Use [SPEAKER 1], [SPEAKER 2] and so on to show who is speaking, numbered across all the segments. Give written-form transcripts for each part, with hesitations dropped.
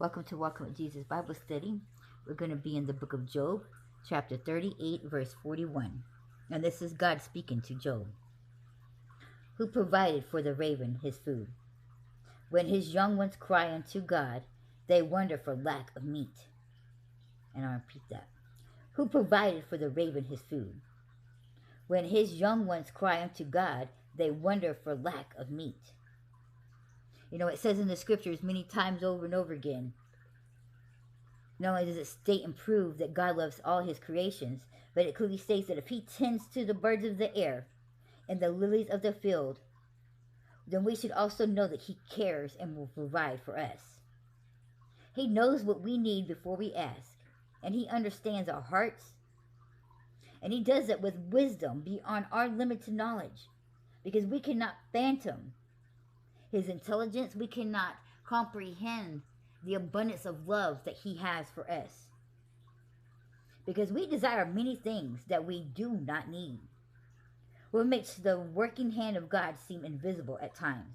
[SPEAKER 1] Welcome to Walking with Jesus Bible Study. We're going to be in the book of Job, chapter 38, verse 41. And this is God speaking to Job, who provided for the raven his food. When his young ones cry unto God, they wonder for lack of meat. And I'll repeat that. Who provided for the raven his food? When his young ones cry unto God, they wonder for lack of meat. You know, it says in the scriptures many times over and over again, not only does it state and prove that God loves all his creations, but it clearly states that if he tends to the birds of the air and the lilies of the field, then we should also know that he cares and will provide for us. He knows what we need before we ask, and he understands our hearts, and he does it with wisdom beyond our limited knowledge, because we cannot fathom his intelligence. We cannot comprehend the abundance of love that he has for us, because we desire many things that we do not need, what makes the working hand of God seem invisible at times.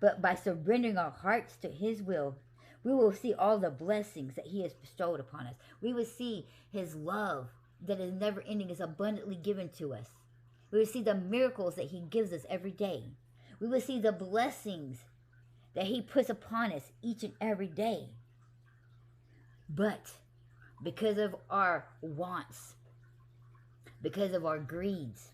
[SPEAKER 1] But by surrendering our hearts to his will, we will see all the blessings that he has bestowed upon us. We will see his love that is never ending, is abundantly given to us. We will see the miracles that he gives us every day. We will see the blessings that he puts upon us each and every day. But because of our wants, because of our greeds,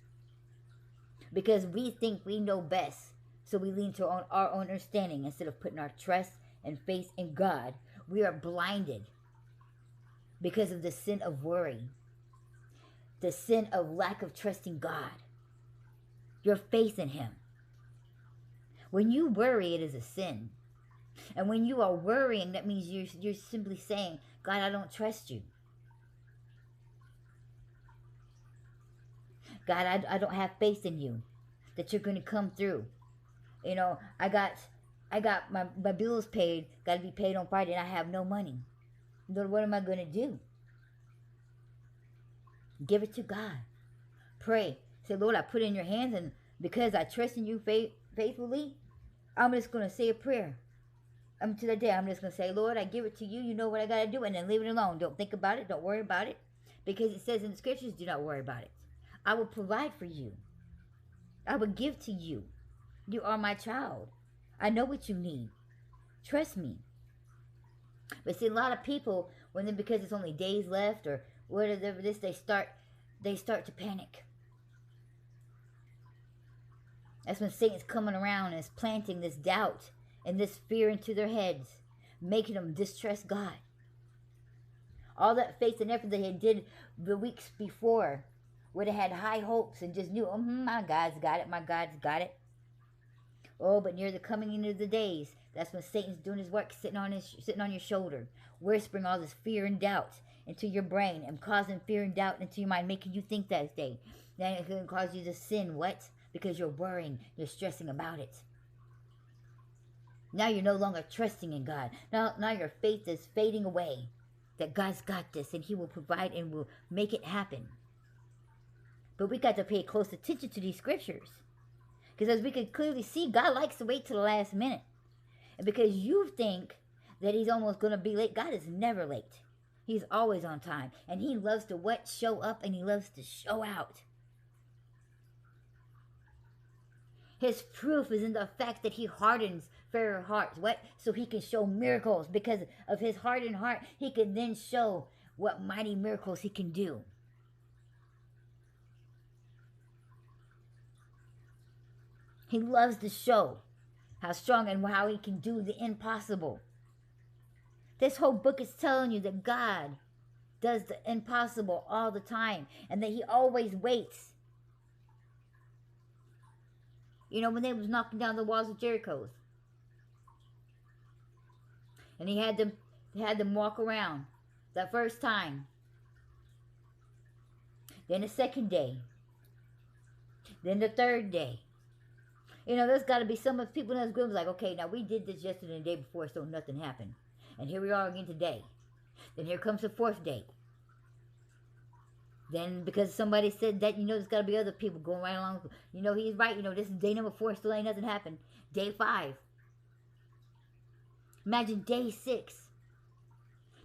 [SPEAKER 1] because we think we know best, so we lean to our own understanding instead of putting our trust and faith in God, we are blinded because of the sin of worry, the sin of lack of trusting God, your faith in him. When you worry, it is a sin. And when you are worrying, that means you're simply saying, God, I don't trust you. God, I don't have faith in you, that you're going to come through. You know, I got my bills paid, got to be paid on Friday, and I have no money. Lord, what am I going to do? Give it to God. Pray. Say, Lord, I put it in your hands, and because I trust in you faithfully, I'm just going to say a prayer. To the day, I'm just going to say, Lord, I give it to you. You know what I got to do, and then leave it alone. Don't think about it. Don't worry about it. Because it says in the scriptures, do not worry about it. I will provide for you. I will give to you. You are my child. I know what you need. Trust me. But see, a lot of people, because it's only days left or whatever this, they start to panic. That's when Satan's coming around and is planting this doubt and this fear into their heads, making them distrust God. All that faith and effort they did the weeks before, where they had high hopes and just knew, my God's got it, my God's got it. Oh, but near the coming into the days, that's when Satan's doing his work, sitting on your shoulder, whispering all this fear and doubt into your brain and causing fear and doubt into your mind, making you think that day. Then it can cause you to sin. What? Because you're worrying, you're stressing about it. Now you're no longer trusting in God. Now your faith is fading away. That God's got this and he will provide and will make it happen. But we got to pay close attention to these scriptures. Because as we can clearly see, God likes to wait till the last minute. And because you think that he's almost going to be late, God is never late. He's always on time. And he loves to show up, and he loves to show out. His proof is in the fact that he hardens fairer hearts. What? So he can show miracles. Because of his hardened heart, he can then show what mighty miracles he can do. He loves to show how strong and how he can do the impossible. This whole book is telling you that God does the impossible all the time, and that he always waits. You know, when they was knocking down the walls of Jericho, and he had them walk around that first time, then the second day, then the third day. You know, there's got to be some of the people in those groups like, okay, now we did this yesterday and the day before, so nothing happened. And here we are again today. Then here comes the fourth day. Then because somebody said that, you know, there's got to be other people going right along. You know, he's right. You know, this is day number 4, still ain't nothing happened. Day 5. Imagine day 6.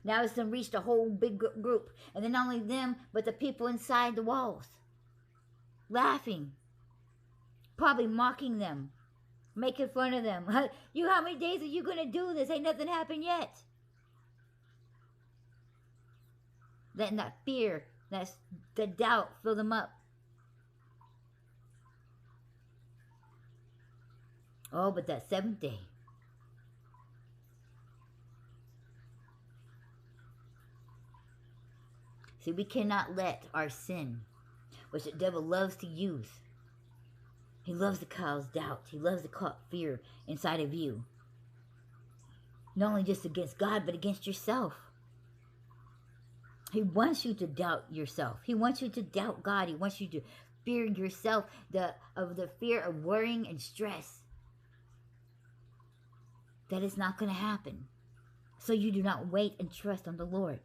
[SPEAKER 1] Now it's done reached a whole big group. And then not only them, but the people inside the walls. Laughing. Probably mocking them. Making fun of them. How many days are you going to do this? Ain't nothing happened yet. Letting that fear, the doubt fill them up. Oh, but that 7th day. See, we cannot let our sin, which the devil loves to use. He loves to cause doubt. He loves to cause fear inside of you. Not only just against God, but against yourself. He wants you to doubt yourself. He wants you to doubt God. He wants you to fear yourself, the fear of worrying and stress. That is not going to happen. So you do not wait and trust on the Lord.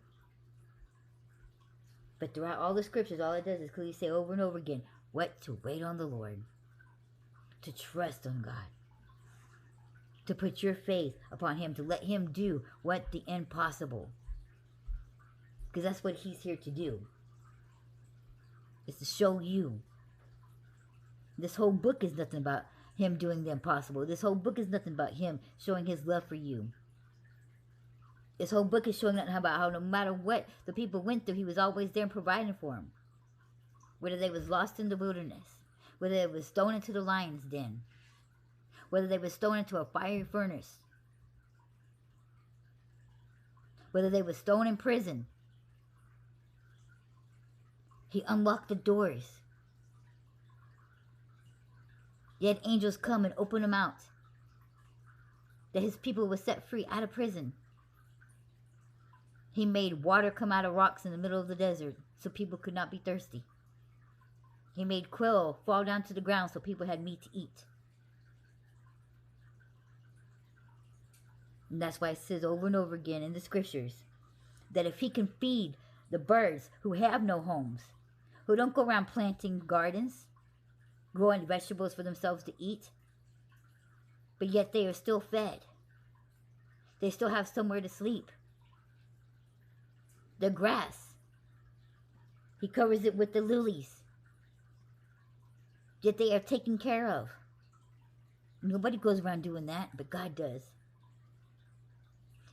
[SPEAKER 1] But throughout all the scriptures, all it does is clearly say over and over again, what? To wait on the Lord. To trust on God. To put your faith upon Him. To let Him do what? The impossible. Because that's what He's here to do. It's to show you. This whole book is nothing about Him doing the impossible. This whole book is nothing about Him showing His love for you. This whole book is showing nothing about how no matter what the people went through, He was always there and providing for them. Whether they was lost in the wilderness. Whether they was thrown into the lion's den. Whether they was thrown into a fiery furnace. Whether they was thrown in prison. He unlocked the doors. He had angels come and open them out. That His people were set free out of prison. He made water come out of rocks in the middle of the desert so people could not be thirsty. He made quail fall down to the ground so people had meat to eat. And that's why it says over and over again in the scriptures that if He can feed the birds who have no homes, who don't go around planting gardens, growing vegetables for themselves to eat, but yet they are still fed. They still have somewhere to sleep. The grass, He covers it with the lilies, yet they are taken care of. Nobody goes around doing that, but God does.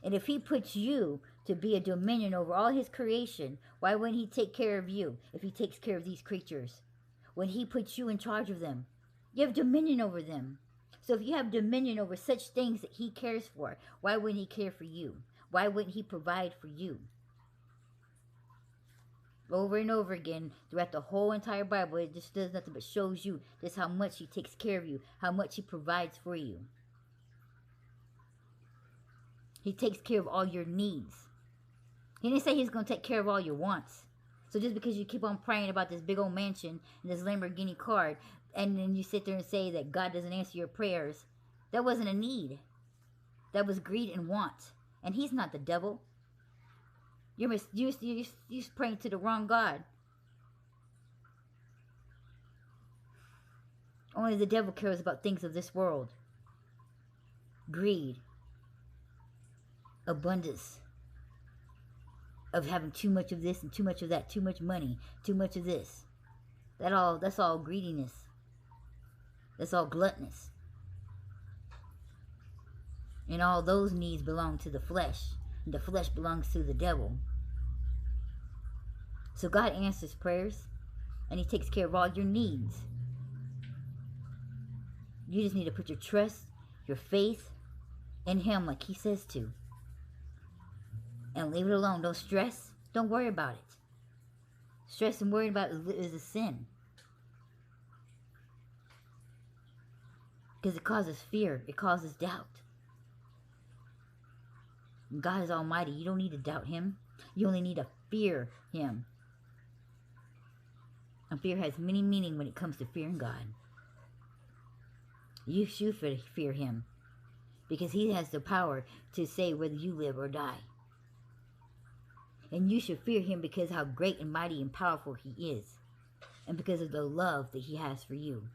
[SPEAKER 1] And if He puts you to be a dominion over all His creation, why wouldn't He take care of you if He takes care of these creatures? When He puts you in charge of them, you have dominion over them. So if you have dominion over such things that He cares for, why wouldn't He care for you? Why wouldn't He provide for you? Over and over again, throughout the whole entire Bible, it just does nothing but shows you just how much He takes care of you, how much He provides for you. He takes care of all your needs. He didn't say He's going to take care of all your wants. So just because you keep on praying about this big old mansion and this Lamborghini car, and then you sit there and say that God doesn't answer your prayers, that wasn't a need. That was greed and want. And He's not the devil. You're praying to the wrong God. Only the devil cares about things of this world. Greed. Abundance. Of having too much of this and too much of that. Too much money. Too much of this. That's all greediness. That's all gluttonous. And all those needs belong to the flesh. And the flesh belongs to the devil. So God answers prayers. And He takes care of all your needs. You just need to put your trust, your faith in Him like He says to. And leave it alone. Don't stress. Don't worry about it. Stress and worrying about it is a sin. Because it causes fear. It causes doubt. And God is almighty. You don't need to doubt Him. You only need to fear Him. And fear has many meanings when it comes to fearing God. You should fear Him. Because He has the power to say whether you live or die. And you should fear Him because how great and mighty and powerful He is. And because of the love that He has for you.